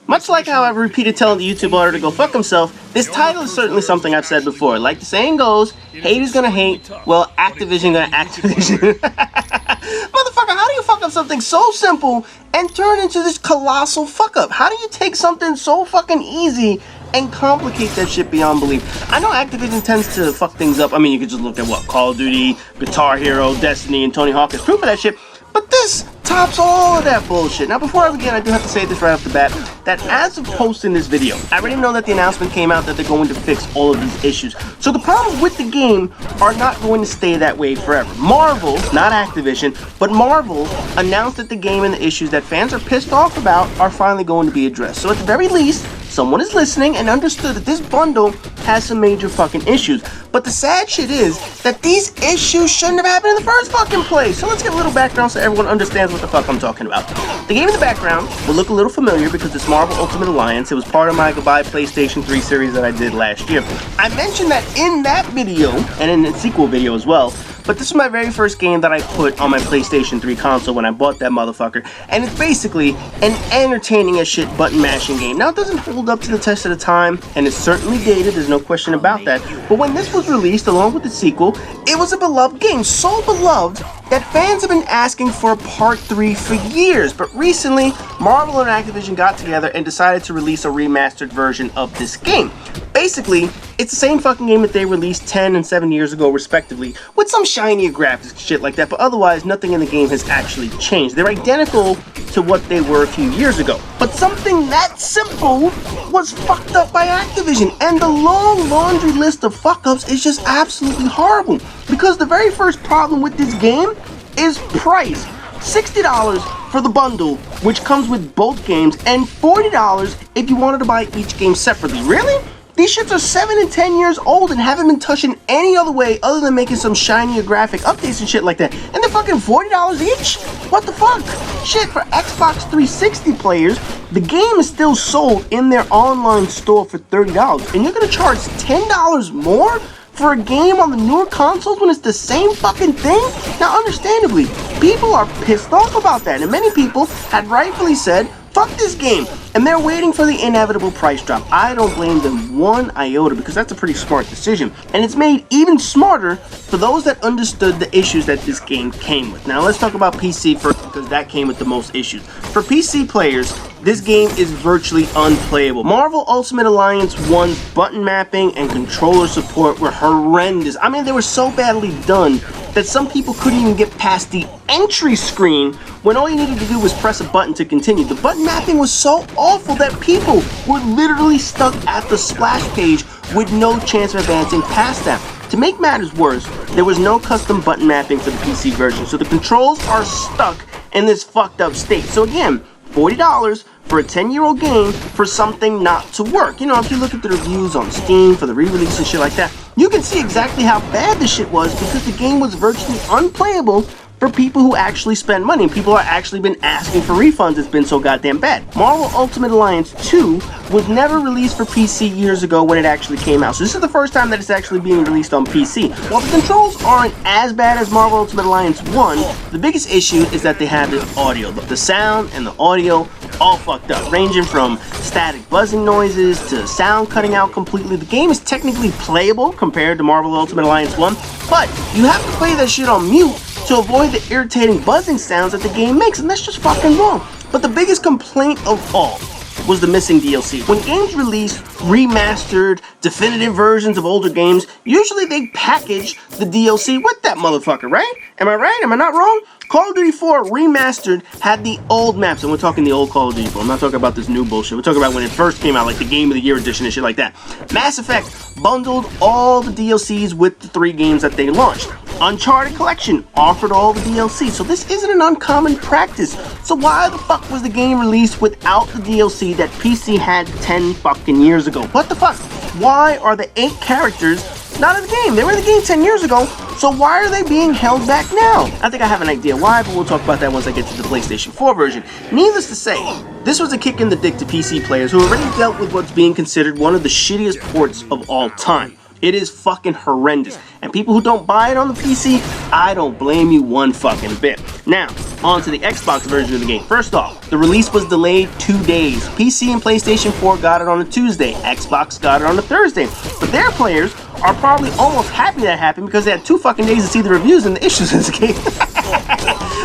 Much like how I've repeated telling the YouTube owner to go fuck himself, this title is certainly something I've said before. Like the saying goes, hate is gonna hate, well, Activision gonna Activision. Motherfucker, how do you fuck up something so simple and turn into this colossal fuck up? How do you take something so fucking easy and complicate that shit beyond belief? I know Activision tends to fuck things up. I mean, you could just look at what? Call of Duty, Guitar Hero, Destiny, and Tony Hawk is proof of that shit. But this tops all of that bullshit. Now, before I begin, I do have to say this right off the bat, that as of posting this video, I already know that the announcement came out that they're going to fix all of these issues. So the problems with the game are not going to stay that way forever. Marvel, not Activision, but Marvel announced that the game and the issues that fans are pissed off about are finally going to be addressed. So at the very least, someone is listening and understood that this bundle has some major fucking issues. But the sad shit is that these issues shouldn't have happened in the first fucking place. So let's give a little background so everyone understands what the fuck I'm talking about. The game in the background will look a little familiar because it's Marvel Ultimate Alliance. It was part of my Goodbye PlayStation 3 series that I did last year. I mentioned that in that video, and in the sequel video as well, but this was my very first game that I put on my PlayStation 3 console when I bought that motherfucker. And it's basically an entertaining as shit button mashing game. Now, it doesn't hold up to the test of the time, and it's certainly dated, there's no question about that. But when this was released along with the sequel, it was a beloved game. So beloved that fans have been asking for a part 3 for years. But recently, Marvel and Activision got together and decided to release a remastered version of this game. Basically, it's the same fucking game that they released 10 and 7 years ago respectively, with some shinier graphics and shit like that, but otherwise nothing in the game has actually changed. They're identical to what they were a few years ago. But something that simple was fucked up by Activision, and the long laundry list of fuck-ups is just absolutely horrible. Because the very first problem with this game is price. $60 for the bundle, which comes with both games, and $40 if you wanted to buy each game separately. Really? These shits are 7 and 10 years old and haven't been touched in any other way other than making some shinier graphic updates and shit like that. And they're fucking $40 each? What the fuck? Shit, for Xbox 360 players, the game is still sold in their online store for $30. And you're gonna charge $10 more for a game on the newer consoles when it's the same fucking thing? Now, understandably, people are pissed off about that. And many people had rightfully said, fuck this game, and they're waiting for the inevitable price drop. I don't blame them one iota because that's a pretty smart decision, and it's made even smarter for those that understood the issues that this game came with. Now let's talk about PC first because that came with the most issues. For PC players, this game is virtually unplayable. Marvel Ultimate Alliance 1's button mapping and controller support were horrendous. I mean, they were so badly done that some people couldn't even get past the entry screen when all you needed to do was press a button to continue. The button mapping was so awful that people were literally stuck at the splash page with no chance of advancing past that. To make matters worse, there was no custom button mapping for the PC version, so the controls are stuck in this fucked up state. So again, $40 for a 10-year-old game for something not to work. You know, if you look at the reviews on Steam for the re-release and shit like that, you can see exactly how bad the shit was because the game was virtually unplayable for people who actually spend money. And people are actually been asking for refunds. It's been so goddamn bad. Marvel Ultimate Alliance 2 was never released for PC years ago when it actually came out. So this is the first time that it's actually being released on PC. While the controls aren't as bad as Marvel Ultimate Alliance 1, the biggest issue is that they have this audio. The sound and the audio all fucked up, ranging from static buzzing noises to sound cutting out completely. The game is technically playable compared to Marvel Ultimate Alliance 1, but you have to play that shit on mute to avoid the irritating buzzing sounds that the game makes, and that's just fucking wrong. But the biggest complaint of all was the missing DLC. When games release remastered, definitive versions of older games, usually they package the DLC with that motherfucker, right? Am I right? Am I not wrong? Call of Duty 4 Remastered had the old maps, and we're talking the old Call of Duty 4. I'm not talking about this new bullshit. We're talking about when it first came out, like the Game of the Year edition and shit like that. Mass Effect bundled all the DLCs with the 3 games that they launched. Uncharted Collection offered all the DLC, so this isn't an uncommon practice. So why the fuck was the game released without the DLC that PC had 10 fucking years ago? What the fuck? Why are the 8 characters not in the game? They were in the game 10 years ago, so why are they being held back now? I think I have an idea why, but we'll talk about that once I get to the PlayStation 4 version. Needless to say, this was a kick in the dick to PC players who already dealt with what's being considered one of the shittiest ports of all time. It is fucking horrendous. And people who don't buy it on the PC, I don't blame you one fucking bit. Now, on to the Xbox version of the game. First off, the release was delayed 2 days. PC and PlayStation 4 got it on a Tuesday. Xbox got it on a Thursday. But their players are probably almost happy that happened because they had 2 fucking days to see the reviews and the issues in this game.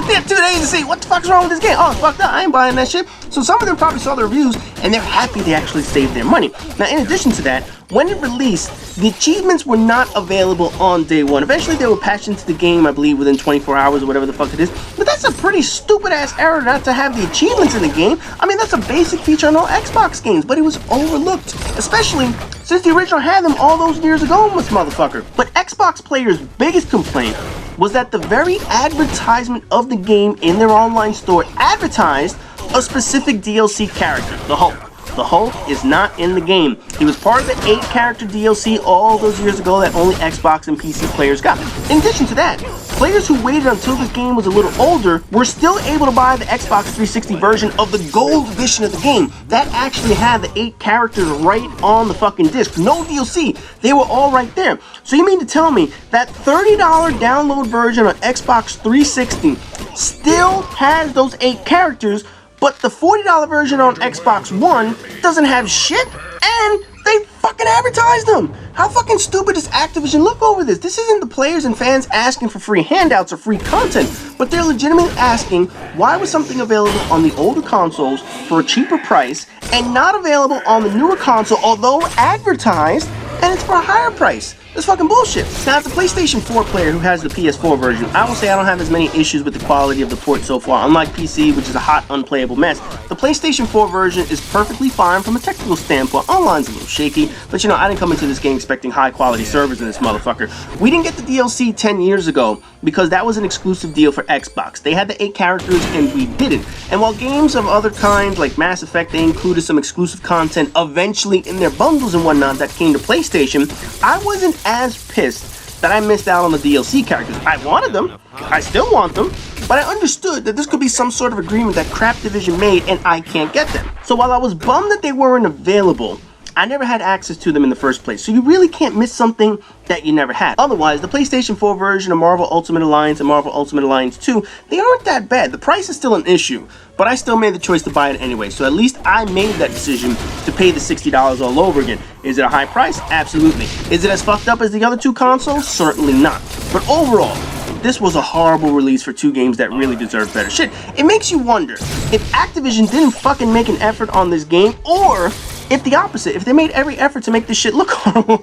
They had 2 days to see what the fuck's wrong with this game. Oh, it's fucked up. I ain't buying that shit. So some of them probably saw the reviews and they're happy they actually saved their money. Now, in addition to that, when it released, the achievements were not available on day one. Eventually, they were patched into the game, I believe, within 24 hours or whatever the fuck it is. But that's a pretty stupid-ass error not to have the achievements in the game. I mean, that's a basic feature on all Xbox games, but it was overlooked. Especially since the original had them all those years ago, this motherfucker. But Xbox players' biggest complaint was that the very advertisement of the game in their online store advertised a specific DLC character, the Hulk. The Hulk is not in the game. He was part of the 8-character DLC all those years ago that only Xbox and PC players got. In addition to that, players who waited until this game was a little older were still able to buy the Xbox 360 version of the gold edition of the game. That actually had the 8 characters right on the fucking disc. No DLC. They were all right there. So you mean to tell me that $30 download version on Xbox 360 still has those 8 characters, but the $40 version on Xbox One doesn't have shit, and they fucking advertised them? How fucking stupid does Activision look over this? This isn't the players and fans asking for free handouts or free content, but they're legitimately asking why was something available on the older consoles for a cheaper price and not available on the newer console, although advertised, and it's for a higher price. That's fucking bullshit. Now, as a PlayStation 4 player who has the PS4 version, I will say I don't have as many issues with the quality of the port so far. Unlike PC, which is a hot, unplayable mess, the PlayStation 4 version is perfectly fine from a technical standpoint. Online's a little shaky, but you know, I didn't come into this game expecting high-quality servers in this motherfucker. We didn't get the DLC 10 years ago because that was an exclusive deal for Xbox. They had the 8 characters and we didn't. And while games of other kinds, like Mass Effect, they included some exclusive content eventually in their bundles and whatnot that came to PlayStation, I wasn't as pissed that I missed out on the DLC characters. I wanted them, I still want them, but I understood that this could be some sort of agreement that Activision made and I can't get them. So while I was bummed that they weren't available, I never had access to them in the first place. So you really can't miss something that you never had. Otherwise, the PlayStation 4 version of Marvel Ultimate Alliance and Marvel Ultimate Alliance 2, they aren't that bad. The price is still an issue, but I still made the choice to buy it anyway. So at least I made that decision to pay the $60 all over again. Is it a high price? Absolutely. Is it as fucked up as the other 2 consoles? Certainly not. But overall, this was a horrible release for 2 games that really deserve better shit. It makes you wonder if Activision didn't fucking make an effort on this game, or if the opposite, if they made every effort to make this shit look horrible.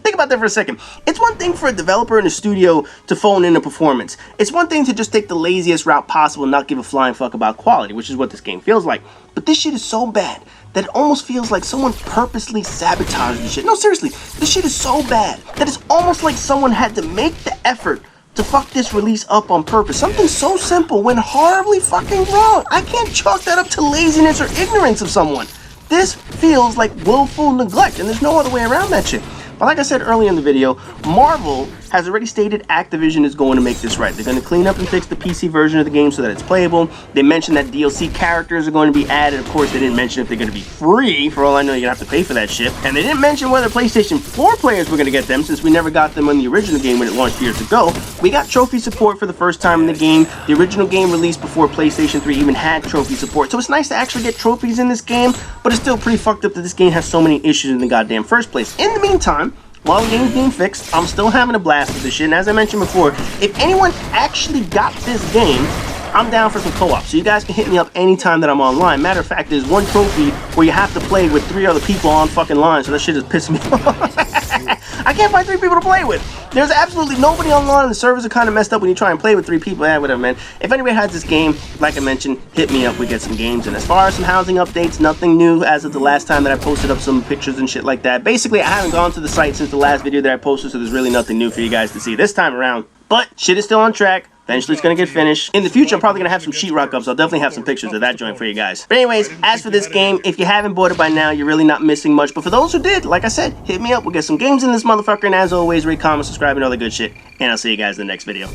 Think about that for a second. It's one thing for a developer in a studio to phone in a performance. It's one thing to just take the laziest route possible and not give a flying fuck about quality, which is what this game feels like. But this shit is so bad that it almost feels like someone purposely sabotaged the shit. No, seriously, this shit is so bad that it's almost like someone had to make the effort to fuck this release up on purpose. Something so simple went horribly fucking wrong. I can't chalk that up to laziness or ignorance of someone. This feels like willful neglect, and there's no other way around that shit. But like I said earlier in the video, Marvel has already stated Activision is going to make this right. They're going to clean up and fix the PC version of the game so that it's playable. They mentioned that DLC characters are going to be added. Of course, they didn't mention if they're going to be free. For all I know, you're going to have to pay for that shit. And they didn't mention whether PlayStation 4 players were going to get them, since we never got them in the original game when it launched years ago. We got trophy support for the first time in the game. The original game released before PlayStation 3 even had trophy support. So it's nice to actually get trophies in this game, but it's still pretty fucked up that this game has so many issues in the goddamn first place. In the meantime, while the game's being fixed, I'm still having a blast with this shit. And as I mentioned before, if anyone actually got this game, I'm down for some co-op. So you guys can hit me up anytime that I'm online. Matter of fact, there's one trophy where you have to play with 3 other people on fucking line. So that shit is pissing me off. I can't find 3 people to play with. There's absolutely nobody online, and the servers are kind of messed up when you try and play with 3 people. Yeah, whatever, man. If anybody has this game, like I mentioned, hit me up. We get some games. And as far as some housing updates, nothing new as of the last time that I posted up some pictures and shit like that. Basically, I haven't gone to the site since the last video that I posted, so there's really nothing new for you guys to see this time around. But shit is still on track. Eventually, it's going to get finished. In the future, I'm probably going to have some sheetrock ups. I'll definitely have some pictures of that joint for you guys. But anyways, as for this game, if you haven't bought it by now, you're really not missing much. But for those who did, like I said, hit me up. We'll get some games in this motherfucker. And as always, rate, comment, subscribe, and all the good shit. And I'll see you guys in the next video.